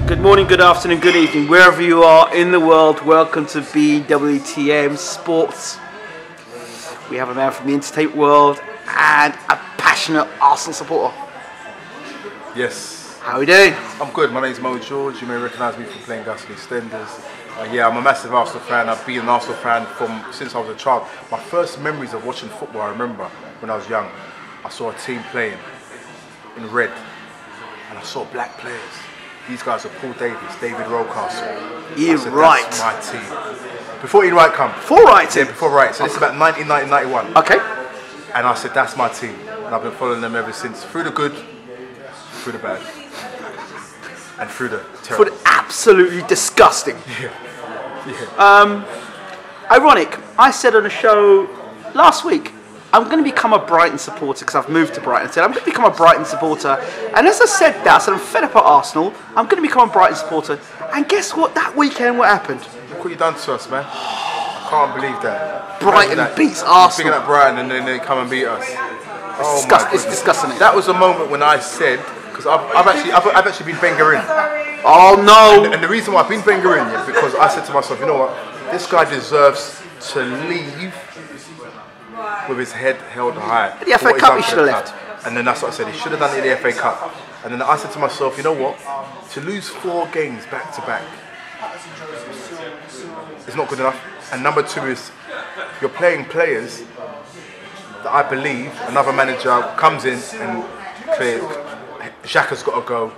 Good morning, good afternoon, good evening, wherever you are in the world. Welcome to BWTM Sports. We have a man from the entertainment world and a passionate Arsenal supporter. Yes. How are we doing? I'm good. My name is Mo George. You may recognise me from playing Ghastly EastEnders. Yeah, I'm a massive Arsenal fan. I've been an Arsenal fan since I was a child. My first memories of watching football, I remember when I was young. I saw a team playing in red and I saw black players. These guys are Paul Davies, David Rocastle. Ian Wright. That's my team. Before Ian Wright come. Before Wright? Yeah, before Wright. So this is about 1991. Okay. And I said, that's my team. And I've been following them ever since. Through the good, through the bad. And through the terrible. For the absolutely disgusting. Yeah. Ironic, I said on a show last week, I'm going to become a Brighton supporter because I've moved to Brighton. I said I'm going to become a Brighton supporter. And as I said that, I said I'm fed up at Arsenal. I'm going to become a Brighton supporter. And guess what? That weekend, what happened? Look what you done to us, man. I can't believe that. Brighton beats Arsenal. Speaking of Brighton and then they come and beat us. It's disgusting. That was a moment when I said, because I've actually been Wenger in. Oh no! And the reason why I've been Wenger in, because I said to myself, you know what? This guy deserves to leave with his head held high. The FA Cup he should have left. And then that's what I said, he should have done it in the FA Cup. And then I said to myself, you know what? To lose 4 games back to back is not good enough. And number 2 is, you're playing players that I believe another manager comes in and Xhaka's got to go,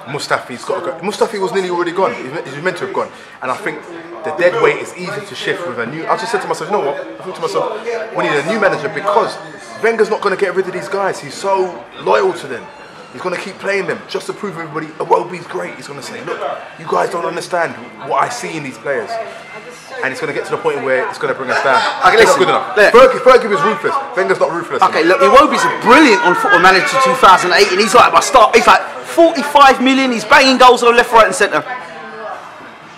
Mustafi's got to go. Mustafi was nearly already gone, he was meant to have gone. And I think the dead weight is easy to shift with a new. I just said to myself, you know what? I thought to myself, we need a new manager because Wenger's not going to get rid of these guys. He's so loyal to them. He's going to keep playing them just to prove everybody, Iwobi's great. He's going to say, look, you guys don't understand what I see in these players. And it's going to get to the point where it's going to bring us down. Okay, listen, not good enough. Fergie was ruthless. Wenger's not ruthless. Okay, look, Iwobi's brilliant on Football Manager 2008, and he's like my star. He's like 45 million. He's banging goals on left, right, and centre.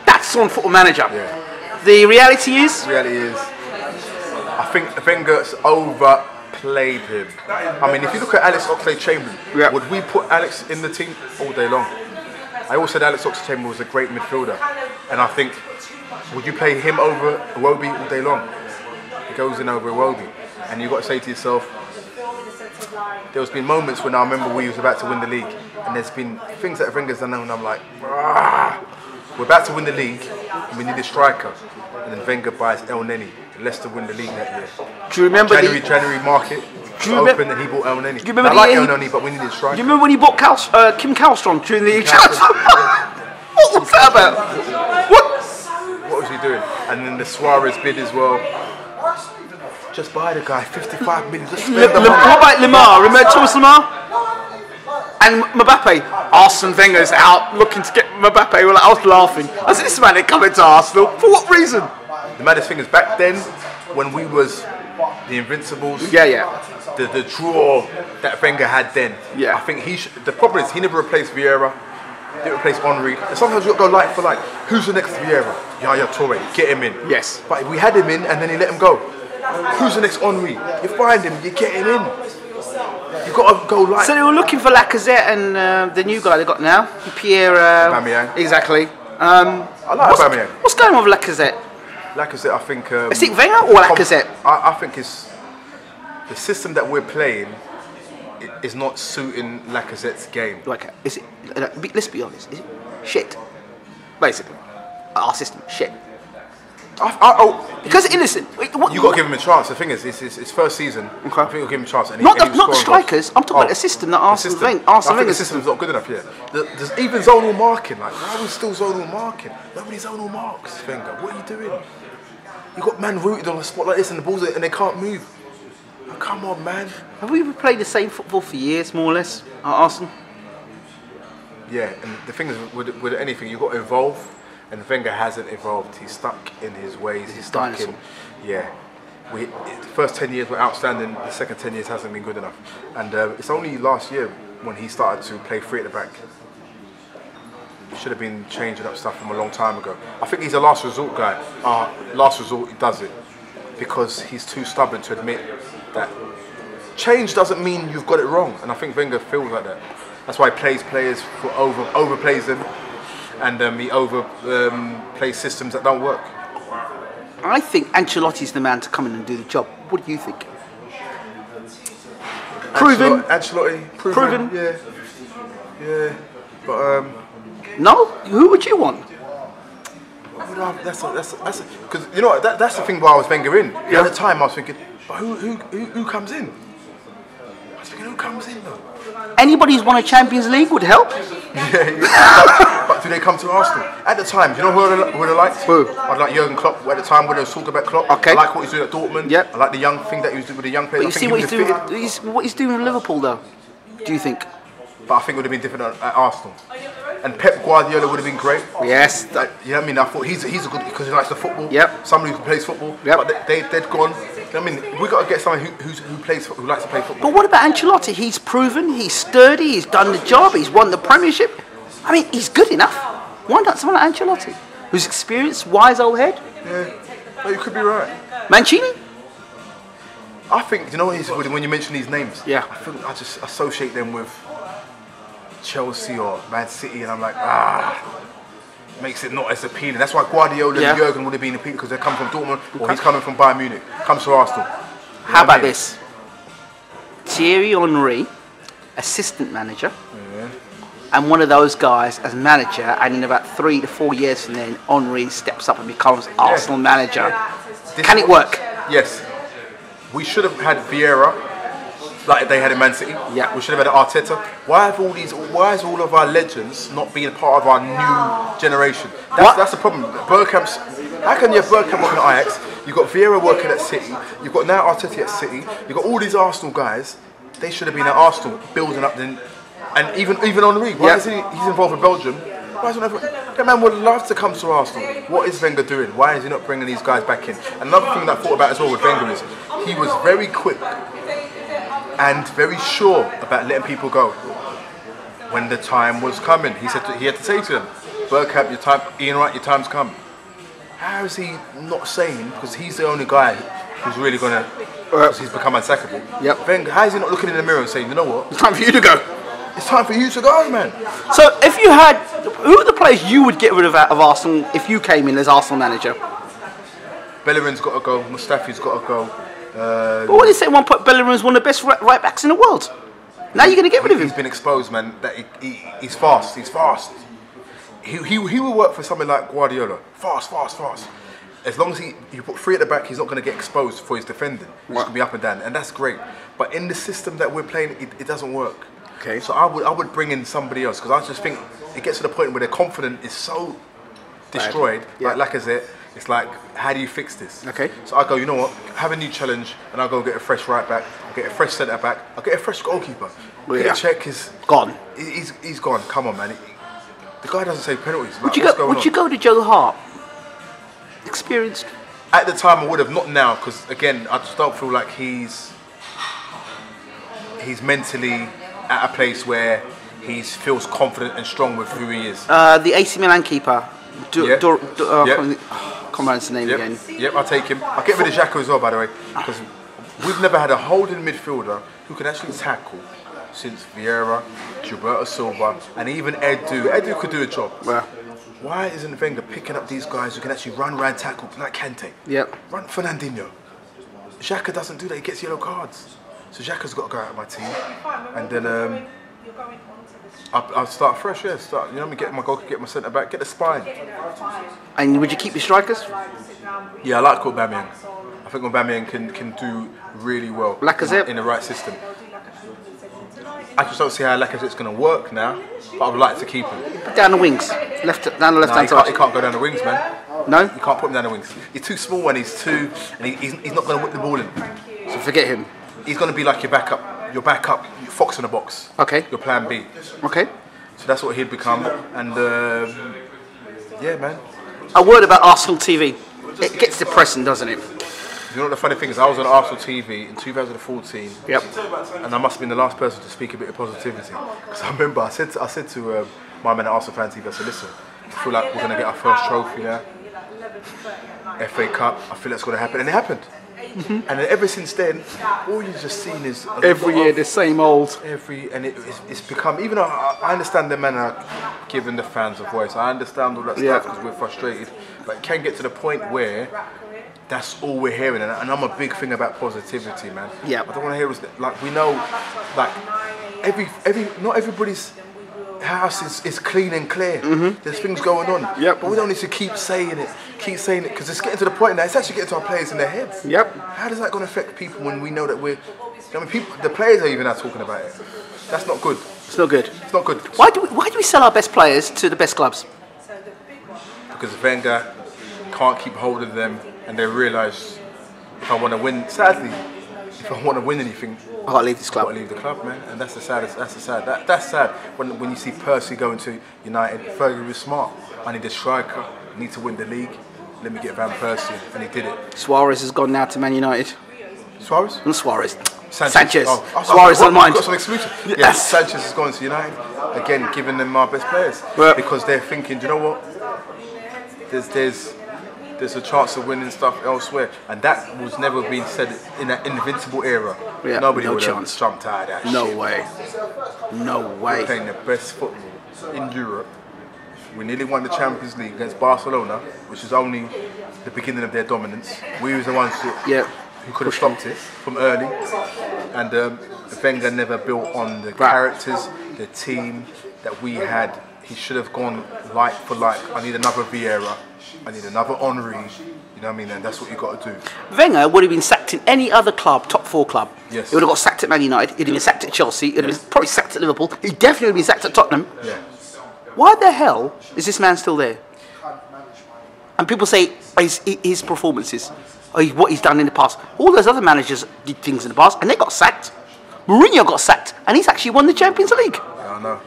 That's on Football Manager. Yeah. The reality is. I think Wenger's overplayed him. I mean, if you look at Alex Oxlade-Chamberlain, would we put Alex in the team all day long? I always said Alex Oxlade-Chamberlain was a great midfielder, and I think, would you play him over Iwobi all day long? He goes in over Iwobi, and you've got to say to yourself, there's been moments when I remember we was about to win the league, and there's been things that Wenger's done, and I'm like, we're about to win the league, and we need a striker, and then Wenger buys El Neni, and Leicester win the league that year. Do you remember January market open, and he bought El Neni. I like El Neni, but we needed a striker. Do you remember when he bought Kim Kallstrom during the What was that about? What was he doing? And then the Suarez bid as well. Just buy the guy, 55 million. Just spend the money. What about Lemar? Remember Thomas Lemar? And Mbappe. Arsene Wenger's out looking to get Mbappe. I was laughing. I said, this man ain't coming to Arsenal. For what reason? The maddest thing is, back then, when we was the Invincibles, the draw that Wenger had then, I think the problem is he never replaced Vieira. Didn't replace Henry. And sometimes you've got to go like for like. Who's the next Vieira? Yaya Toure. Get him in. Yes. But we had him in and then he let him go. Who's the next Henry? You find him, you get him in. You've got to go like. So they were looking for Lacazette and the new guy they got now, Pierre. Aubameyang. Exactly. I like Aubameyang. What's going on with Lacazette? Lacazette, I think. Is it Wenger or Lacazette? I think it's the system that we're playing. Is not suiting Lacazette's game. Like, is it? Let's be honest. Is it shit? Basically, our system shit. Because listen, you got to give him a chance. The thing is, it's his first season. Okay. I think you'll give him a chance. And not the strikers. I'm talking about the system that Arsenal think. I think the system's not good enough. Yeah. There's even zonal marking. Like, why are we still zonal marking? Nobody zonal marks. Wenger, what are you doing? You got man rooted on a spot like this, and the balls and they can't move. Oh, come on, man. Have we played the same football for years, more or less, at Arsenal? Yeah, and the thing is, with anything, you've got to evolve, and Wenger hasn't evolved. He's stuck in his ways. He's stuck in. Yeah. The first 10 years were outstanding. The second 10 years hasn't been good enough. And it's only last year when he started to play 3 at the back. Should have been changing up stuff from a long time ago. I think he's a last resort guy. Last resort, he does it because he's too stubborn to admit that change doesn't mean you've got it wrong. And I think Wenger feels like that. That's why he plays players for overplays them, and he plays systems that don't work. I think Ancelotti's the man to come in and do the job. What do you think? Proven. Ancelotti. Proven. Yeah. But no. Who would you want? That's because you know what, that's the thing why I was Wenger in. Yeah. At the time I was thinking, but who comes in? I was thinking, who comes in though? Anybody who's won a Champions League would help. But do they come to Arsenal? At the time, do you know who I liked? Who? I'd like Jurgen Klopp. At the time when they was talking about Klopp, okay. I like what he's doing at Dortmund. Yep. I like the young thing that he was doing with the young players. But you see what he's doing with Liverpool though. Do you think? But I think it would have been different at Arsenal. And Pep Guardiola would have been great. Yes. You know what I mean? I thought he's a good, because he likes the football. Yep. Somebody who plays football. Yep. But they'd gone. I mean, we got to get someone who likes to play football. But what about Ancelotti? He's proven, he's sturdy, he's done the job, he's won the Premiership. I mean, he's good enough. Why not someone like Ancelotti, who's experienced, wise old head? Yeah, well, you could be right. Mancini? I think, you know what, when you mention these names, yeah, I think I just associate them with Chelsea or Man City, and I'm like, makes it not as appealing. That's why Guardiola and Jurgen would have been appealing, because they come from Dortmund, or he's coming from Bayern Munich, comes to Arsenal. How about this? Thierry Henry, assistant manager, and one of those guys as manager, and in about 3 to 4 years from then, Henry steps up and becomes Arsenal manager. Can it work? Yes. We should have had Vieira, like they had in Man City. Yeah. We should have had Arteta. Why is all of our legends not being part of our new generation? That's the problem. Bergkamp's. How can you have Bergkamp working at Ajax? You've got Vieira working at City. You've got now Arteta at City. You've got all these Arsenal guys. They should have been at Arsenal, building up. And even Henry. Why is he's involved with Belgium? Why is that man would love to come to Arsenal. What is Wenger doing? Why is he not bringing these guys back in? Another thing that I thought about as well with Wenger is he was very quick and very sure about letting people go when the time was coming. He said he had to say to them, Bergkamp, your time, Ian Wright, your time's come. How is he not saying, because he's the only guy who's really going to, because he's become unsackable. Yep. Wenger, how is he not looking in the mirror and saying, you know what? It's time for you to go. It's time for you to go, man. So if you had, who are the players you would get rid of Arsenal if you came in as Arsenal manager? Bellerin's got to go, Mustafi's got to go. But what did you say at one point? Bellerin's one of the best right backs in the world. Now you're going to get rid of him. He's been exposed, man, that he's fast. He's fast. He will work for something like Guardiola. Fast. As long as you put 3 at the back, he's not going to get exposed for his defending. He's going to be up and down, and that's great. But in the system that we're playing, it doesn't work. Okay. So I would bring in somebody else, because I just think it gets to the point where their confidence is so destroyed. Like Lacazette, it's like, how do you fix this? Okay. So I go, you know what? Have a new challenge, and I'll go get a fresh right back. I'll get a fresh centre back. I'll get a fresh goalkeeper. Check is gone. He's gone. Come on, man. The guy doesn't save penalties. Would you go to Joe Hart? Experienced. At the time, I would have. Not now, because again, I just don't feel like he's mentally at a place where he feels confident and strong with who he is. The AC Milan keeper. Can't remember his name again. Yep, I'll take him. I'll get rid of Xhaka as well, by the way, because we've never had a holding midfielder who can actually tackle since Vieira, Gilberto Silva, and even Edu. Edu could do a job. Yeah. Why isn't Wenger picking up these guys who can actually run around, tackle, like Kante? Yep. Run Fernandinho. Xhaka doesn't do that. He gets yellow cards. So Xhaka's got to go out of my team, and then I'll start fresh. Yeah, start. You know, get my goalkeeper, get my centre back, get the spine. And would you keep your strikers? Yeah, I like Aubameyang. I think Aubameyang can do really well. Lacazette in the right system. I just don't see how Lacazette's going to work now, but I would like to keep him. Down the wings, down the left hand side. He can't go down the wings, man. No, you can't put him down the wings. He's too small, and he's not going to whip the ball in. So forget him. He's going to be like your backup, fox in the box. Okay. Your plan B. Okay. So that's what he'd become, and yeah, man. A word about Arsenal TV. It gets depressing, doesn't it? You know what the funny thing is? I was on Arsenal TV in 2014. Yep. And I must have been the last person to speak a bit of positivity. Because I remember I said to my man at Arsenal Fan TV, I said, listen, I feel like we're going to get our first trophy now. FA Cup, I feel that's going to happen. And it happened. And then ever since then, all you've just seen is Every year the same old. and it's become. Even though I understand the men are giving the fans a voice, I understand all that stuff because we're frustrated, but it can get to the point where that's all we're hearing, and I'm a big thing about positivity, man. Yeah. I don't want to hear us like we know, like not everybody's house is clean and clear. There's things going on. Yep. But we don't need to keep saying it, because it's getting to the point now. It's actually getting to our players in their heads. Yep. How does that going to affect people when we know that we're? I mean, people, the players are even now talking about it. That's not good. It's not good. It's not good. Why do we sell our best players to the best clubs? Because Wenger can't keep hold of them, and they realise if I want to win, sadly, if I want to win anything, I gotta leave this I've club. got to leave the club, man. And that's the saddest. That's sad when you see Percy going to United. Fergie was smart. I need a striker. I need to win the league. Let me get Van Persie, and he did it. Suarez has gone now to Man United. Suarez? Not Suarez. Sanchez. Suarez on mine. Got some exclusive. Yes. Yeah, Sanchez has gone to United. Again, giving them our best players because they're thinking, do you know what? There's a chance of winning stuff elsewhere, and that was never been said in that invincible era. Yeah, Nobody no would chance. have jumped out of that. No shit. way. No way. We're playing the best football in Europe. We nearly won the Champions League against Barcelona, which is only the beginning of their dominance. We was the ones who could have stopped it from early, and Wenger never built on the characters, the team that we had. He should have gone like for like. I need another Vieira. I need another Henry. You know what I mean? And that's what you got to do. Wenger would have been sacked in any other club, top 4 club. Yes. He would have got sacked at Man United. He'd have been sacked at Chelsea. He'd have been probably sacked at Liverpool. He definitely would have been sacked at Tottenham. Yeah. Why the hell is this man still there? And people say his performances, or what he's done in the past. All those other managers did things in the past, and they got sacked. Mourinho got sacked, and he's actually won the Champions League. Yeah, I know.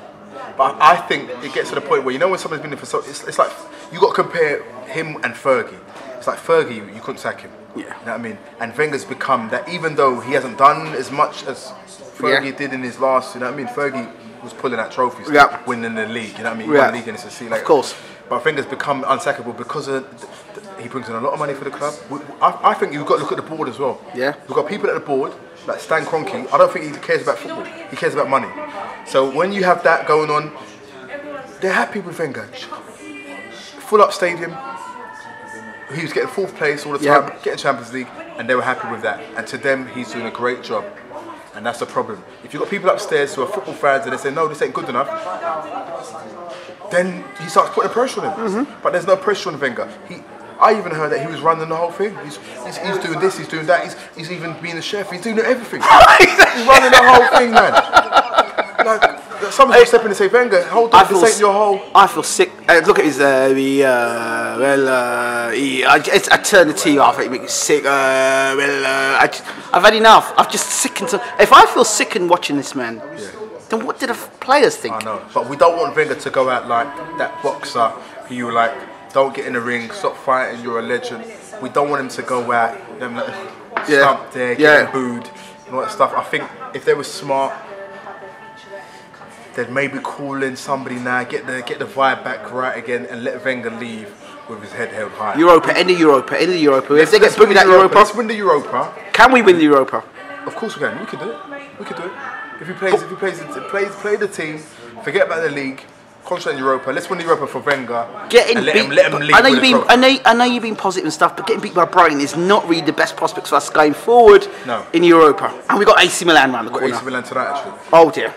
But I think it gets to the point where, you know, when someone's been there for so, it's like you got to compare him and Fergie. It's like Fergie, you couldn't sack him. Yeah. You know what I mean? And Wenger's become that, even though he hasn't done as much as Fergie did in his last. You know what I mean? Fergie was pulling out trophies, winning the league. You know what I mean? He won the league and it's a see later. Of course. But Wenger's become unsackable because he brings in a lot of money for the club. I think you've got to look at the board as well. Yeah. We've got people at the board, like Stan Kroenke. I don't think he cares about football. He cares about money. So when you have that going on, they're happy with Wenger. Full up stadium. He was getting 4th place all the time, getting Champions League, and they were happy with that. And to them, he's doing a great job. And that's the problem. If you've got people upstairs who are football fans and they say, no, this ain't good enough, then he starts putting pressure on him. But there's no pressure on Wenger. I even heard that he was running the whole thing. He's doing this, he's doing that, he's even being the chef, he's doing everything. He's running the whole thing, man. Like, someone's stepping in and say, Wenger, hold on, this ain't your whole... I feel sick. Look at his, I turn the TV off, it makes me sick. I've had enough. I've just sickened to... If I feel sickened watching this man, then what did the players think? I know, but we don't want Wenger to go out like that boxer who you were like, don't get in the ring, stop fighting, you're a legend. We don't want him to go out, stump there, getting booed, and all that stuff. I think if they were smart, they'd maybe call in somebody now, get the vibe back right again, and let Wenger leave with his head held high. End of Europa. If they get booed at Europa, let's win the Europa. Can we win the Europa? Of course we can. We can do it. We can do it. If he play the team, forget about the league. Concentrate on Europa. Let's win the Europa for Wenger. Let him leave. I know you've been positive and stuff, but getting beat by Brighton is not really the best prospects for us going forward in Europa. And we got AC Milan around the corner. AC Milan tonight, actually. Oh dear.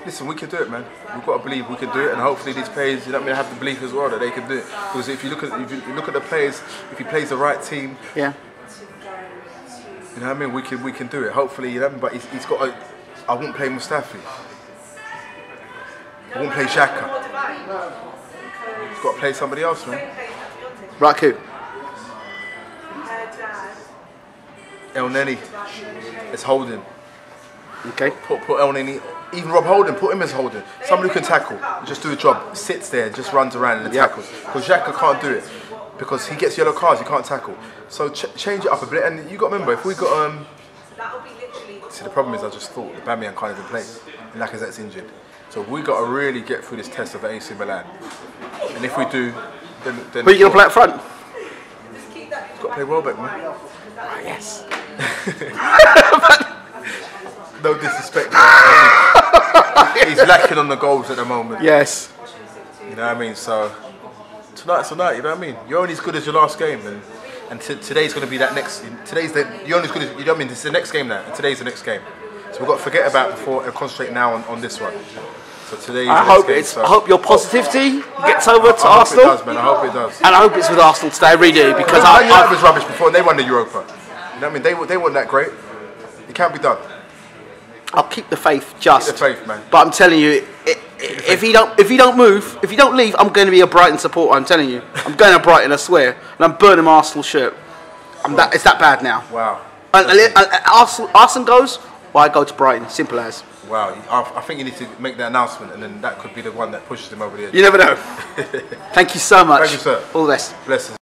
Listen, we can do it, man. We've got to believe we can do it, and hopefully these players, you know what I mean, have the belief as well that they can do it. Because if you look at the players, if he plays the right team, you know what I mean, we can do it. Hopefully, you know, but he's got a. I won't play Mustafi. I won't play Xhaka. He's got to play somebody else, man. Right, who? El Neni is holding. Okay. Put El Neni. Even Rob Holding, put him as Holding. Somebody who can tackle, just do a job, sits there, just runs around and tackles. Because Xhaka can't do it, because he gets yellow cards, he can't tackle. So change it up a bit, and you got to remember, if we got see, the problem is I just thought the Bamian can't even play, and Lacazette's injured. So we got to really get through this test of AC Milan, and if we do, then who are you going to play up front? got to play Welbeck, man. Ah, yes. No disrespect. Man. He's lacking on the goals at the moment. Yes. You know what I mean? So tonight's tonight. You know what I mean? You're only as good as your last game, and today's going to be that next. You're only as good as you know what I mean. This is the next game now, and today's the next game. So we've got to forget about before and concentrate now on this one. So today's I hope your positivity gets over to Arsenal. I hope it does, man. I hope it does. And I hope it's with Arsenal today. I really do, because Man United was rubbish before and they won the Europa. You know what I mean? They weren't that great. It can't be done. I'll keep the faith, just. Keep the faith, man. But I'm telling you, if he don't move, if he don't leave, I'm going to be a Brighton supporter. I'm telling you, I'm going to Brighton, I swear, and I'm burning my Arsenal shirt. It's that bad now. Wow. And Arsenal goes, well, I go to Brighton. Simple as. Wow. I think you need to make that announcement, and then that could be the one that pushes him over the edge. You never know. Thank you so much. Thank you, sir. All the best. Blessings.